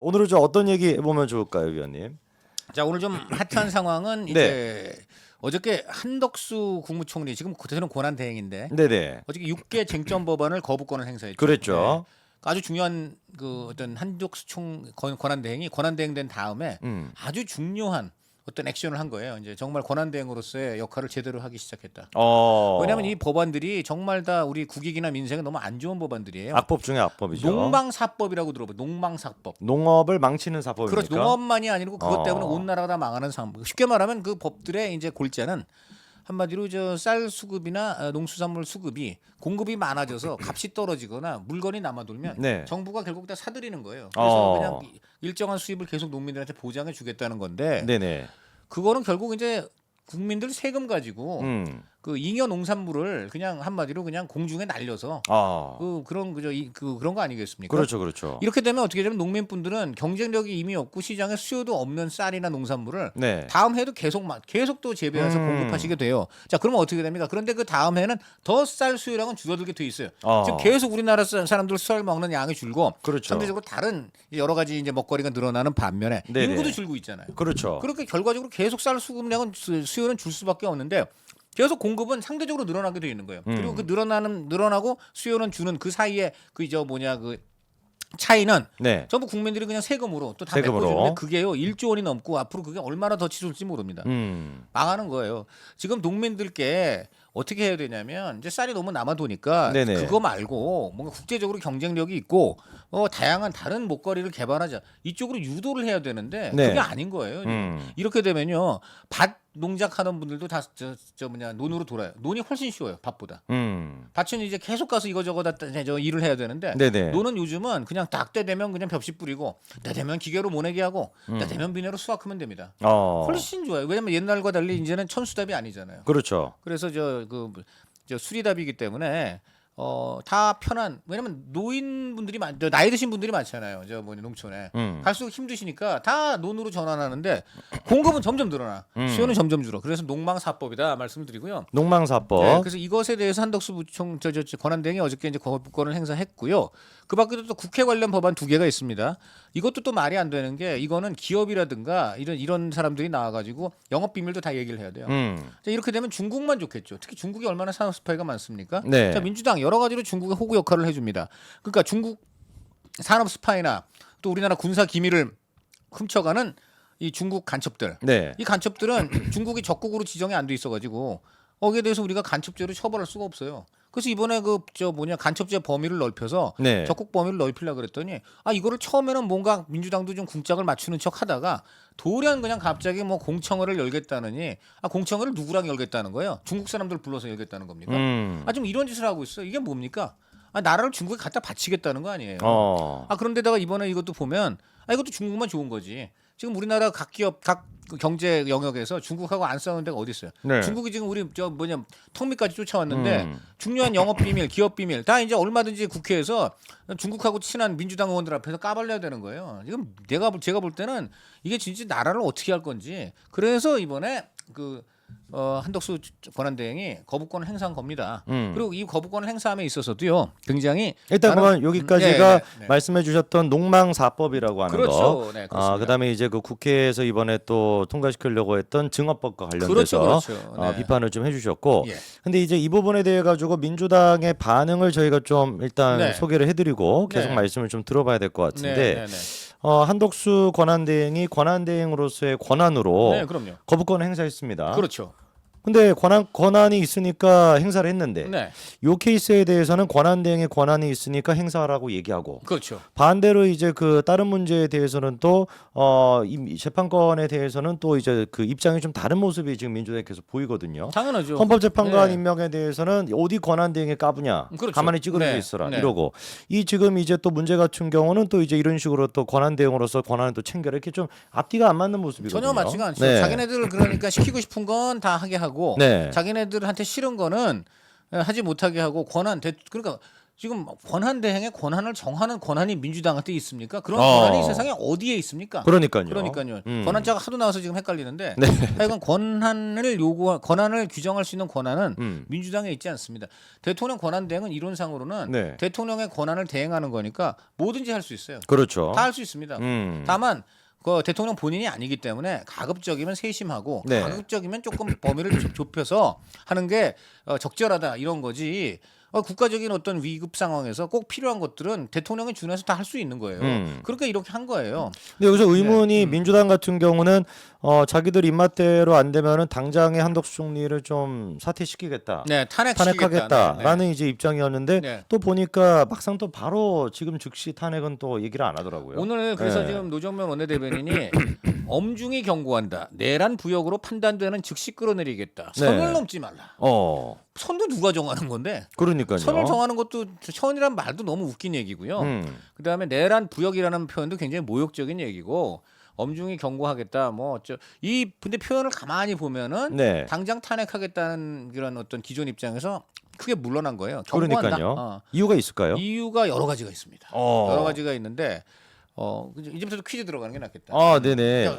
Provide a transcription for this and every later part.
오늘은 좀 어떤 얘기 해보면 좋을까요, 위원님? 자, 오늘 좀 핫한 상황은 이제 어저께 한덕수 국무총리 지금 그대로는 권한 대행인데 네네. 어저께 6개 쟁점 법안을 거부권을 행사했죠. 그랬죠. 아주 중요한 그 어떤 한덕수 권한 대행이 권한 대행된 다음에 아주 중요한 어떤 액션을 한 거예요. 이제 정말 권한 대행으로서의 역할을 제대로 하기 시작했다. 왜냐하면 이 법안들이 정말 다 우리 국익이나 민생에 너무 안 좋은 법안들이에요. 악법 중에 악법이죠. 농방사법이라고 들어봐요. 농방사법. 농업을 망치는 사법입니까? 그렇죠. 농업만이 아니고 그것 때문에 온 나라가 다 망하는 상황. 쉽게 말하면 그 법들의 이제 골자는 한마디로 저 쌀 수급이나 농수산물 수급이 공급이 많아져서 값이 떨어지거나 물건이 남아돌면 네. 정부가 결국 다 사들이는 거예요. 그래서 그냥 일정한 수입을 계속 농민들한테 보장해 주겠다는 건데 네네. 그거는 결국 이제 국민들 세금 가지고 그 잉여 농산물을 그냥 한마디로 그냥 공중에 날려서 그런 그런 거 아니겠습니까? 그렇죠, 그렇죠. 이렇게 되면 어떻게 되면 농민분들은 경쟁력이 이미 없고 시장에 수요도 없는 쌀이나 농산물을 네. 다음 해도 계속 또 재배해서 공급하시게 돼요. 자, 그러면 어떻게 됩니까? 그런데 그 다음 해는 더 쌀 수요량은 줄어들게 돼 있어요. 지금 계속 우리나라 사람들 쌀 먹는 양이 줄고 그렇죠. 상대적으로 다른 여러 가지 이제 먹거리가 늘어나는 반면에 네네. 인구도 줄고 있잖아요. 그렇죠. 그렇게 결과적으로 계속 쌀 수급량은 수요는 줄 수밖에 없는데 계속 공급은 상대적으로 늘어나게 돼 있는 거예요. 그리고 그 늘어나고 수요는 주는 그 사이에 그 차이는 네. 전부 국민들이 그냥 세금으로 또 다 세금으로. 메꿔주는데 그게요 1조 원이 넘고 앞으로 그게 얼마나 더 치솟을지 모릅니다. 망하는 거예요. 지금 농민들께 어떻게 해야 되냐면 이제 쌀이 너무 남아도니까 네네. 그거 말고 뭔가 국제적으로 경쟁력이 있고 다양한 다른 먹거리를 개발하자 이쪽으로 유도를 해야 되는데 네. 그게 아닌 거예요. 이렇게 되면요 밭 농작하는 분들도 다 논으로 돌아요. 논이 훨씬 쉬워요 밭보다. 밭은 이제 계속 가서 이거저거 다 일을 해야 되는데 네네. 논은 요즘은 그냥 딱 때 되면 그냥 벽시 뿌리고 때 되면 기계로 모내기 하고 때 되면 비료로 수확하면 됩니다. 훨씬 좋아요. 왜냐면 옛날과 달리 이제는 천수답이 아니잖아요. 그렇죠. 그래서 저 수리답이기 때문에 다 편한. 왜냐면 노인분들이 나이 드신 분들이 많잖아요. 농촌에 갈수록 힘드시니까 다 논으로 전환하는데 공급은 점점 늘어나. 수요는 점점 줄어. 그래서 농망사법이다 말씀을 드리고요. 농망사법. 네, 그래서 이것에 대해서 한덕수 부총 권한대행이 어저께 이제 거부권을 행사했고요. 그 밖에도 또 국회 관련 법안 2개가 있습니다. 이것도 또 말이 안 되는 게 이거는 기업이라든가 이런 사람들이 나와가지고 영업 비밀도 다 얘기를 해야 돼요. 자, 이렇게 되면 중국만 좋겠죠. 특히 중국이 얼마나 산업 스파이가 많습니까? 네. 자, 민주당 여러 가지로 중국의 호구 역할을 해줍니다. 그러니까 중국 산업 스파이나 또 우리나라 군사 기밀을 훔쳐가는 이 중국 간첩들. 네. 이 간첩들은 중국이 적국으로 지정이 안 돼 있어가지고 거기에 대해서 우리가 간첩죄로 처벌할 수가 없어요. 그래서 이번에 간첩죄 범위를 넓혀서 네. 적국 범위를 넓히려고 그랬더니 이거를 처음에는 뭔가 민주당도 좀 궁짝을 맞추는 척 하다가 돌연 그냥 갑자기 공청회를 열겠다느니 공청회를 누구랑 열겠다는 거예요? 중국 사람들 불러서 열겠다는 겁니까? 좀 이런 짓을 하고 있어. 이게 뭡니까? 나라를 중국에 갖다 바치겠다는 거 아니에요. 그런데다가 이번에 이것도 보면 이것도 중국만 좋은 거지. 지금 우리나라 각 기업 각 경제 영역에서 중국하고 안 싸우는 데가 어디 있어요? 네. 중국이 지금 우리 턱밑까지 쫓아왔는데 중요한 영업 비밀, 기업 비밀 다 이제 얼마든지 국회에서 중국하고 친한 민주당 의원들 앞에서 까발려야 되는 거예요. 지금 제가 볼 때는 이게 진짜 나라를 어떻게 할 건지 그래서 이번에 한덕수 권한대행이 거부권을 행사한 겁니다. 그리고 이 거부권을 행사함에 있어서도요 굉장히 일단 그러면 여기까지가 네. 말씀해주셨던 농망사법이라고 하는 그렇죠. 거. 네, 그렇습니다. 그다음에 이제 그 국회에서 이번에 또 통과시키려고 했던 증언법과 관련돼서 그렇죠. 네. 비판을 좀 해주셨고. 예. 근데 이제 이 부분에 대해 가지고 민주당의 반응을 저희가 좀 일단 네. 소개를 해드리고 계속 네. 말씀을 좀 들어봐야 될 것 같은데. 네. 한덕수 권한대행이 권한대행으로서의 권한으로 네, 그럼요. 거부권을 행사했습니다. 그렇죠. 근데 권한이 있으니까 행사를 했는데 네. 이 케이스에 대해서는 권한대행의 권한이 있으니까 행사하라고 얘기하고 그렇죠. 반대로 이제 그 다른 문제에 대해서는 또 이 재판권에 대해서는 또 이제 그 입장이 좀 다른 모습이 지금 민주당에 계속 보이거든요. 당연하죠. 헌법재판관 네. 임명에 대해서는 어디 권한대행에 까부냐, 그렇죠. 가만히 찌그러져 네. 있어라 네. 이러고 이 지금 이제 또 문제 같은 경우는 또 이제 이런 식으로 또 권한대행으로서 권한을 또 챙겨라 이렇게 좀 앞뒤가 안 맞는 모습이거든요. 전혀 맞지가 않죠. 네. 자기네들 그러니까 시키고 싶은 건 다 하게 하고 네. 자기네들한테 싫은 거는 하지 못하게 하고 그러니까 지금 권한 대행의 권한을 정하는 권한이 민주당한테 있습니까? 그런 어. 권한이 세상에 어디에 있습니까? 그러니까요. 그러니까요. 음. 권한자가 하도 나와서 지금 헷갈리는데 네. 하여간 권한을 규정할 수 있는 권한은 민주당에 있지 않습니다. 대통령 권한 대행은 이론상으로는 네. 대통령의 권한을 대행하는 거니까 뭐든지 할 수 있어요. 그렇죠. 다 할 수 있습니다. 다만 그 대통령 본인이 아니기 때문에 가급적이면 세심하고 네. 가급적이면 조금 범위를 좁혀서 하는 게 적절하다 이런 거지. 국가적인 어떤 위급 상황에서 꼭 필요한 것들은 대통령이 준해서 다 할 수 있는 거예요. 그러니까 이렇게 한 거예요. 근데 여기서 의문이 민주당 같은 경우는 자기들 입맛대로 안 되면은 당장의 한덕수 총리를 좀 사퇴시키겠다. 네, 탄핵하겠다라는 이제 입장이었는데 네. 또 보니까 막상 또 바로 지금 즉시 탄핵은 또 얘기를 안 하더라고요. 오늘 그래서 네. 지금 노정면 원내대변인이 엄중히 경고한다. 내란 부역으로 판단되는 즉시 끌어내리겠다. 선을 네. 넘지 말라. 선도 누가 정하는 건데? 그러니까요. 선을 정하는 것도 선이란 말도 너무 웃긴 얘기고요. 그다음에 내란 부역이라는 표현도 굉장히 모욕적인 얘기고 엄중히 경고하겠다. 근데 표현을 가만히 보면은 네. 당장 탄핵하겠다는 그런 어떤 기존 입장에서 크게 물러난 거예요. 경고한다. 그러니까요. 이유가 있을까요? 이유가 여러 가지가 있습니다. 여러 가지가 있는데 이제부터 퀴즈 들어가는 게 낫겠다. 네네.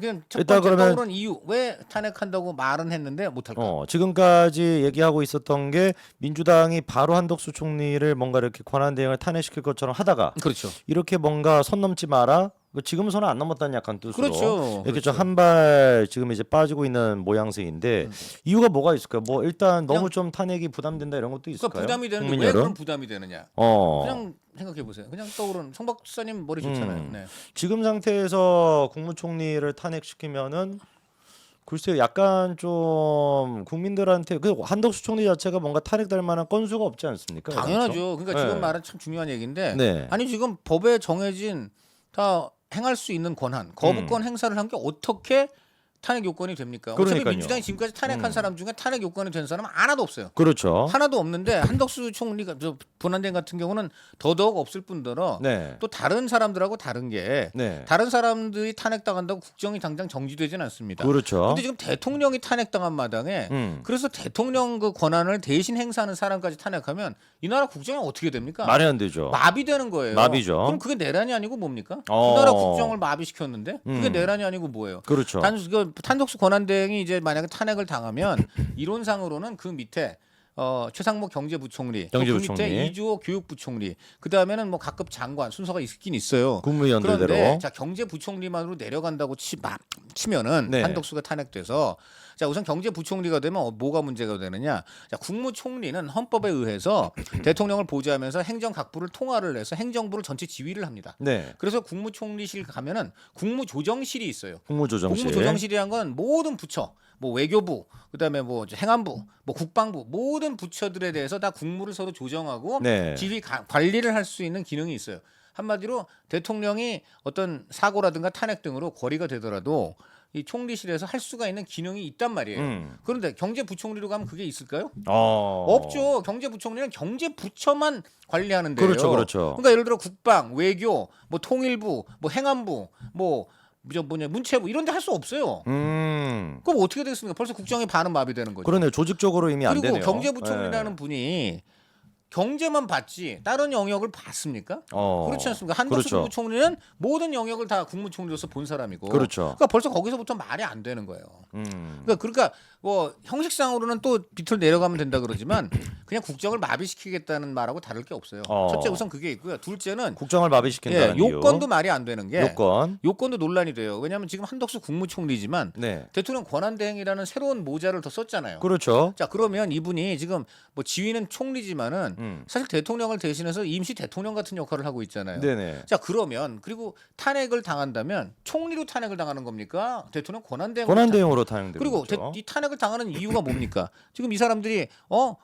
그냥 첫 일단 번째 그러면- 떠오른 이유 왜 탄핵한다고 말은 했는데 못할까? 지금까지 얘기하고 있었던 게 민주당이 바로 한덕수 총리를 뭔가 이렇게 권한 대행을 탄핵시킬 것처럼 하다가 그렇죠. 이렇게 뭔가 선 넘지 마라. 지금 선은 안 넘었다는 약간 뜻으로 그렇죠. 이렇게 좀 한 발 지금 이제 빠지고 있는 모양새인데 이유가 뭐가 있을까요? 뭐 일단 너무 좀 탄핵이 부담된다 이런 것도 있을까요? 그러니까 부담이 되는데 국민 왜 여론? 그런 부담이 되느냐? 그냥 생각해 보세요. 그냥 떠오른 송 박사님 머리 좋잖아요. 네. 지금 상태에서 국무총리를 탄핵시키면은 글쎄요, 약간 좀 국민들한테 그 한덕수 총리 자체가 뭔가 탄핵될 만한 건수가 없지 않습니까? 당연하죠. 그러니까 지금 네. 말은 참 중요한 얘기인데 네. 아니 지금 법에 정해진 다 행할 수 있는 권한, 거부권 행사를 한 게 어떻게 탄핵 요건이 됩니까? 어차피 그러니까요. 민주당이 지금까지 탄핵한 사람 중에 탄핵 요건이 된 사람은 하나도 없어요. 그렇죠. 하나도 없는데 한덕수 총리가 본안대행 같은 경우는 더더욱 없을 뿐더러 네. 또 다른 사람들하고 다른 게 네. 다른 사람들이 탄핵당한다고 국정이 당장 정지되지는 않습니다. 그렇죠. 근데 지금 대통령이 탄핵당한 마당에 그래서 대통령 그 권한을 대신 행사하는 사람까지 탄핵하면 이 나라 국정이 어떻게 됩니까? 말이 안 되죠. 마비되는 거예요. 마비죠. 그럼 그게 내란이 아니고 뭡니까? 어. 그 나라 국정을 마비시켰는데 그게 내란이 아니고 뭐예요? 그렇죠. 한덕수 권한대행이 이제 만약에 탄핵을 당하면 이론상으로는 그 밑에 최상목 경제부총리, 그 경제부총리. 밑에 이주호 교육부총리, 그 다음에는 뭐 각급 장관 순서가 있긴 있어요. 국무위원들대로. 그런데 자 경제부총리만으로 내려간다고 치면은 네. 한덕수가 탄핵돼서 자 우선 경제부총리가 되면 뭐가 문제가 되느냐? 자 국무총리는 헌법에 의해서 대통령을 보좌하면서 행정각부를 통화를 해서 행정부를 전체 지휘를 합니다. 네. 그래서 국무총리실 가면은 국무조정실이 있어요. 국무조정실. 국무조정실이란 건 모든 부처, 뭐 외교부, 그다음에 뭐 행안부, 뭐 국방부 모든 부처들에 대해서 다 국무를 서로 조정하고 네. 관리를 할 수 있는 기능이 있어요. 한마디로 대통령이 어떤 사고라든가 탄핵 등으로 거리가 되더라도 이 총리실에서 할 수가 있는 기능이 있단 말이에요. 그런데 경제부총리로 가면 그게 있을까요? 없죠. 경제부총리는 경제부처만 관리하는데요. 그렇죠, 그렇죠. 그러니까 예를 들어 국방, 외교, 뭐 통일부, 뭐 행안부, 뭐 문체부 이런 데 할 수 없어요. 그럼 어떻게 되겠습니까? 벌써 국정의 반은 마비되는 거죠. 그러네요. 조직적으로 이미 안 그리고 되네요. 경제부총리라는 분이 경제만 봤지 다른 영역을 봤습니까? 그렇지 않습니까? 한덕수 그렇죠. 국무총리는 모든 영역을 다 국무총리로서 본 사람이고, 그렇죠. 그러니까 벌써 거기서부터 말이 안 되는 거예요. 그러니까 뭐 형식상으로는 또 밑으로 내려가면 된다 그러지만 그냥 국정을 마비시키겠다는 말하고 다를 게 없어요. 첫째 우선 그게 있고요. 둘째는 국정을 마비시킨다는 이유. 요건도 말이 안 되는 게 요건도 논란이 돼요. 왜냐하면 지금 한덕수 국무총리지만 네. 대통령 권한대행이라는 새로운 모자를 더 썼잖아요. 그렇죠. 자 그러면 이분이 지금 뭐 지위는 총리지만은 사실 대통령을 대신해서 임시 대통령 같은 역할을 하고 있잖아요. 네네. 자 그러면 그리고 탄핵을 당한다면 총리로 탄핵을 당하는 겁니까? 대통령 권한대행 권한대행으로 탄핵되는 그리고 거죠. 이 탄핵을 당하는 이유가 뭡니까? 지금 이 사람들이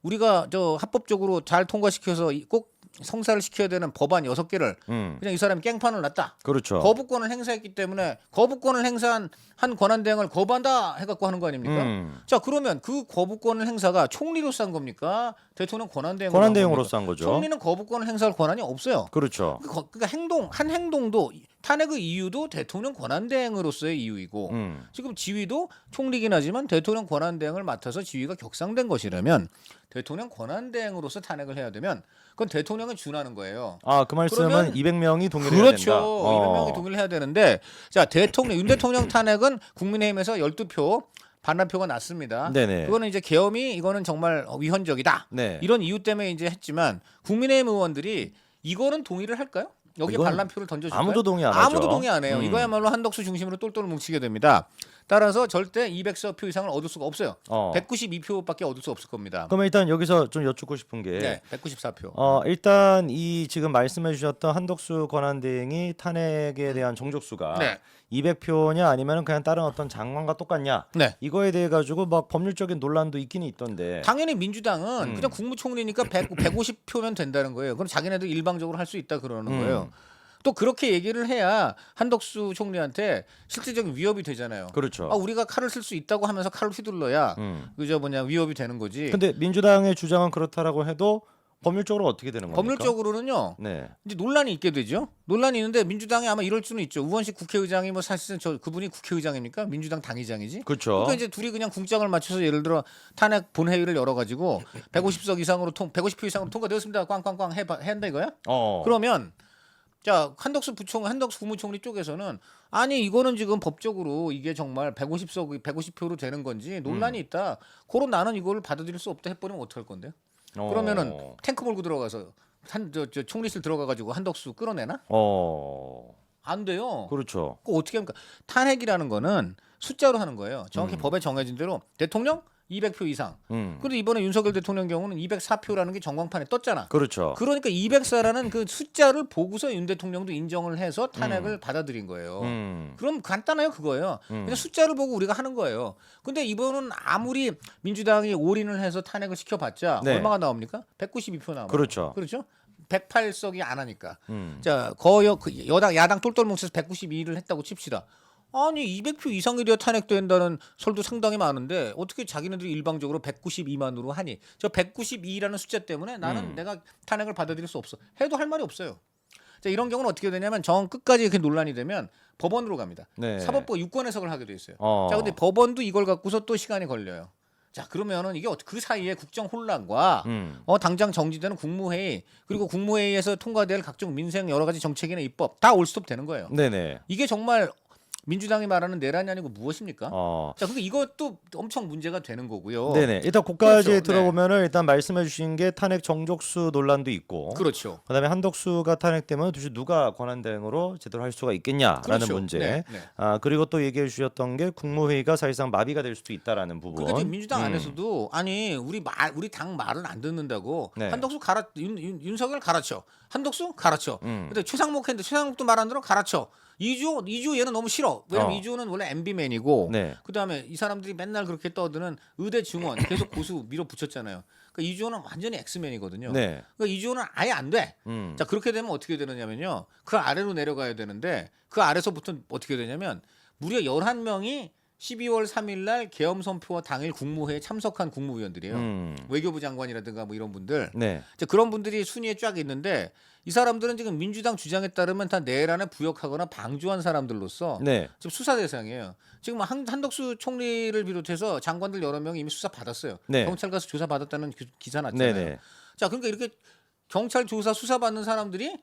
우리가 저 합법적으로 잘 통과시켜서 꼭 성사를 시켜야 되는 법안 6개를 그냥 이 사람이 깽판을 놨다. 그렇죠. 거부권을 행사했기 때문에 거부권을 행사한 한 권한대행을 거부한다 해갖고 하는 거 아닙니까? 자 그러면 그 거부권을 행사가 총리로서 한 겁니까? 대통령 권한대행으로서 한 거죠. 총리는 거부권을 행사할 권한이 없어요. 그렇죠. 그러니까 한 행동도 탄핵의 이유도 대통령 권한대행으로서의 이유이고 지금 지위도 총리긴 하지만 대통령 권한대행을 맡아서 지위가 격상된 것이라면 대통령 권한대행으로서 탄핵을 해야 되면 그건 대통령에 준하는 거예요. 그 말씀은 그러면 200명이 동의를 해야 그렇죠. 된다. 200명이 동의를 해야 되는데 자 윤 대통령 탄핵은 국민의힘에서 12표 반란표가 났습니다. 네네. 그거는 이제 계엄이 이거는 정말 위헌적이다. 네. 이런 이유 때문에 이제 했지만 국민의힘 의원들이 이거는 동의를 할까요? 여기에 이건 반란표를 던져줄까요? 아무도 동의 안 하죠. 아무도 동의 안 해요. 이거야말로 한덕수 중심으로 똘똘 뭉치게 됩니다. 따라서 절대 200표 이상을 얻을 수가 없어요. 192표밖에 얻을 수 없을 겁니다. 그러면 일단 여기서 좀 여쭙고 싶은 게 네, 194표. 일단 이 지금 말씀해 주셨던 한덕수 권한대행이 탄핵에 대한 정족수가 네. 200표냐 아니면 그냥 다른 어떤 장관과 똑같냐 네. 이거에 대해 가지고 막 법률적인 논란도 있기는 있던데. 당연히 민주당은 그냥 국무총리니까 150표면 된다는 거예요. 그럼 자기네들 일방적으로 할 수 있다 그러는 거예요. 또 그렇게 얘기를 해야 한덕수 총리한테 실질적인 위협이 되잖아요. 그렇죠. 우리가 칼을 쓸 수 있다고 하면서 칼을 휘둘러야 그저 위협이 되는 거지. 근데 민주당의 주장은 그렇다라고 해도 법률적으로 어떻게 되는 겁니까? 법률적으로는요. 네. 이제 논란이 있게 되죠. 논란이 있는데 민주당이 아마 이럴 수는 있죠. 우원식 국회의장이 사실은 그분이 국회의장입니까? 민주당 당의장이지. 그렇죠. 그러니까 이제 둘이 그냥 궁짝을 맞춰서 예를 들어 탄핵 본회의를 열어가지고 150석 이상으로 150표 이상으로 통과되었습니다. 꽝꽝꽝 한다 이거야? 그러면 자 한덕수 국무총리 쪽에서는 아니 이거는 지금 법적으로 이게 정말 150표로 되는 건지 논란이 있다. 그럼 나는 이걸 받아들일 수 없다 해버리면 어떡할 건데요? 그러면은 탱크 몰고 들어가서 저 총리실 들어가가지고 한덕수 끌어내나? 안 돼요. 그렇죠. 그거 어떻게 합니까? 탄핵이라는 거는 숫자로 하는 거예요. 정확히 법에 정해진 대로 대통령 200표 이상. 그런데 이번에 윤석열 대통령 경우는 204표라는 게 전광판에 떴잖아. 그렇죠. 그러니까 204라는 그 숫자를 보고서 윤 대통령도 인정을 해서 탄핵을 받아들인 거예요. 그럼 간단해요 그거예요. 그냥 숫자를 보고 우리가 하는 거예요. 근데 이번은 아무리 민주당이 올인을 해서 탄핵을 시켜봤자 네. 얼마가 나옵니까? 192표 나옵니다. 그렇죠. 그렇죠? 108석이 안 하니까. 자, 거의 야당 똘똘 뭉쳐서 192를 했다고 칩시다. 아니 200표 이상이 돼야 탄핵된다는 설도 상당히 많은데 어떻게 자기네들이 일방적으로 192만으로 하니? 저 192라는 숫자 때문에 나는 내가 탄핵을 받아들일 수 없어. 해도 할 말이 없어요. 자, 이런 경우는 어떻게 되냐면 정 끝까지 이렇게 논란이 되면 법원으로 갑니다. 네. 사법부가 유권 해석을 하게 돼 있어요. 자, 근데 법원도 이걸 갖고서 또 시간이 걸려요. 자, 그러면은 이게 그 사이에 국정 혼란과 당장 정지되는 국무회의 그리고 국무회의에서 통과될 각종 민생 여러 가지 정책이나 입법 다 올스톱 되는 거예요. 네네. 이게 정말 민주당이 말하는 내란이 아니고 무엇입니까? 자, 근데 이것도 엄청 문제가 되는 거고요. 네네. 일단 거기까지 그렇죠. 들어보면은 일단 말씀해주신 게 탄핵 정족수 논란도 있고, 그렇죠. 그다음에 한덕수가 탄핵되면 도대체 누가 권한대행으로 제대로 할 수가 있겠냐라는 그렇죠. 문제. 네. 그리고 또 얘기해 주셨던 게 국무회의가 사실상 마비가 될 수도 있다라는 부분. 그러니까 지금 민주당 안에서도 아니 우리 당 말을 안 듣는다고 네. 한덕수 윤석열 갈아쳐. 한덕수 갈아쳐. 근데 최상목 했는데 최상목도 말 안 들어 갈아쳐. 이주 얘는 너무 싫어. 왜냐면 이주는 원래 MB맨이고 네. 그다음에 이 사람들이 맨날 그렇게 떠드는 의대 증원 계속 고수 밀어붙였잖아요. 그러니까 이주호는 완전히 엑스맨이거든요. 네. 그러니까 이주호는 아예 안 돼. 자 그렇게 되면 어떻게 되느냐면요. 그 아래로 내려가야 되는데 그 아래서부터 어떻게 되냐면 무려 11명이 12월 3일 날 계엄 선포와 당일 국무회의에 참석한 국무위원들이에요. 외교부 장관이라든가 뭐 이런 분들. 네. 이제 그런 분들이 순위에 쫙 있는데 이 사람들은 지금 민주당 주장에 따르면 다 내란에 부역하거나 방조한 사람들로서 네. 지금 수사 대상이에요. 지금 한덕수 총리를 비롯해서 장관들 여러 명이 이미 수사 받았어요. 네. 경찰 가서 조사 받았다는 기사 났잖아요. 네네. 자, 그러니까 이렇게 경찰 조사 수사 받는 사람들이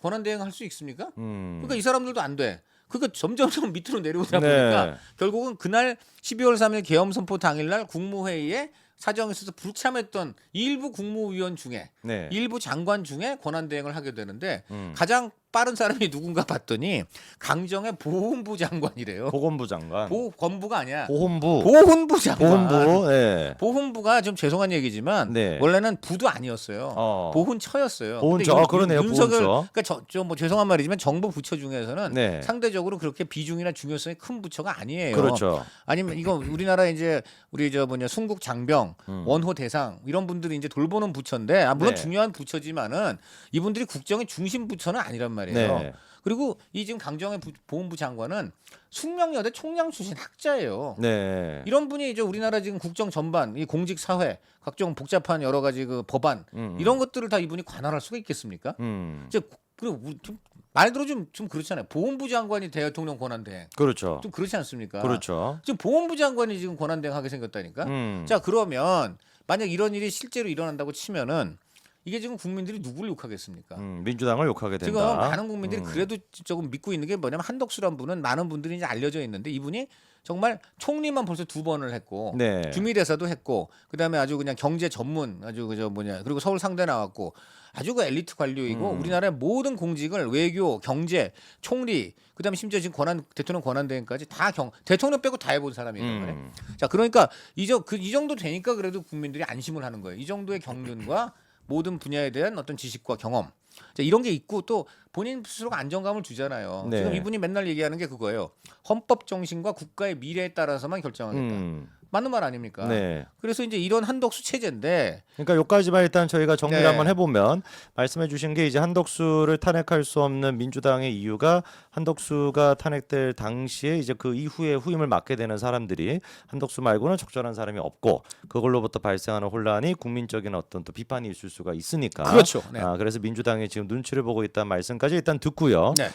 권한 대행할 수 있습니까? 그러니까 이 사람들도 안 돼. 그러니까 점점 밑으로 내려오다 보니까 네. 결국은 그날 12월 3일 계엄 선포 당일날 국무회의에 사정에 있어서 불참했던 일부 국무위원 중에 네. 일부 장관 중에 권한 대행을 하게 되는데 가장 빠른 사람이 누군가 봤더니 강정의 보훈부 장관이래요. 보건부 장관. 보건부가 아니야. 보훈부. 보훈부 장관. 보훈부. 네. 보훈부가 좀 죄송한 얘기지만 네. 원래는 부도 아니었어요. 보훈처였어요. 보훈처. 근데 그러네요. 윤석열 보훈처. 그러니까 뭐 죄송한 말이지만 정부 부처 중에서는 네. 상대적으로 그렇게 비중이나 중요성이 큰 부처가 아니에요. 그렇죠. 아니면 이거 우리나라 이제 우리 순국 장병 원호 대상 이런 분들이 이제 돌보는 부처인데 물론 네. 중요한 부처지만은 이분들이 국정의 중심 부처는 아니란 말이에요. 네. 그리고 이 지금 강정의 보훈부 장관은 숙명여대 총장 출신 학자예요. 네. 이런 분이 이제 우리나라 지금 국정 전반, 이 공직 사회, 각종 복잡한 여러 가지 그 법안 이런 것들을 다 이분이 관할할 수가 있겠습니까? 음. 이제 그리고 좀 말대로 좀 그렇잖아요. 보훈부 장관이 대통령 권한대행. 그렇죠. 좀 그렇지 않습니까? 그렇죠. 지금 보훈부 장관이 지금 권한대행하게 생겼다니까. 자 그러면 만약 이런 일이 실제로 일어난다고 치면은 이게 지금 국민들이 누구를 욕하겠습니까? 민주당을 욕하게 지금 된다. 많은 국민들이 그래도 조금 믿고 있는 게 뭐냐면 한덕수란 분은 많은 분들이 이제 알려져 있는데 이분이 정말 총리만 벌써 2번을 했고 네. 주미대사도 했고 그다음에 아주 그냥 경제 전문 아주 그저 뭐냐 그리고 서울 상대 나왔고 아주 그 엘리트 관료이고 우리나라의 모든 공직을 외교, 경제, 총리 그다음에 심지어 지금 대통령 권한대행까지 다 대통령 빼고 다 해본 사람이란 말이에요. 자 그러니까 이 정도 되니까 그래도 국민들이 안심을 하는 거예요. 이 정도의 경륜과 모든 분야에 대한 어떤 지식과 경험 자, 이런 게 있고 또 본인 스스로가 안정감을 주잖아요. 네. 지금 이분이 맨날 얘기하는 게 그거예요. 헌법 정신과 국가의 미래에 따라서만 결정하겠다. 맞는 말 아닙니까? 네. 그래서 이제 이런 한덕수 체제인데 그러니까 여기까지만 일단 저희가 정리를 네. 한번 해보면 말씀해 주신 게 이제 한덕수를 탄핵할 수 없는 민주당의 이유가 한덕수가 탄핵될 당시에 이제 그 이후에 후임을 맡게 되는 사람들이 한덕수 말고는 적절한 사람이 없고 그걸로부터 발생하는 혼란이 국민적인 어떤 또 비판이 있을 수가 있으니까 그렇죠. 네. 그래서 민주당이 지금 눈치를 보고 있다는 말씀까지 일단 듣고요. 네.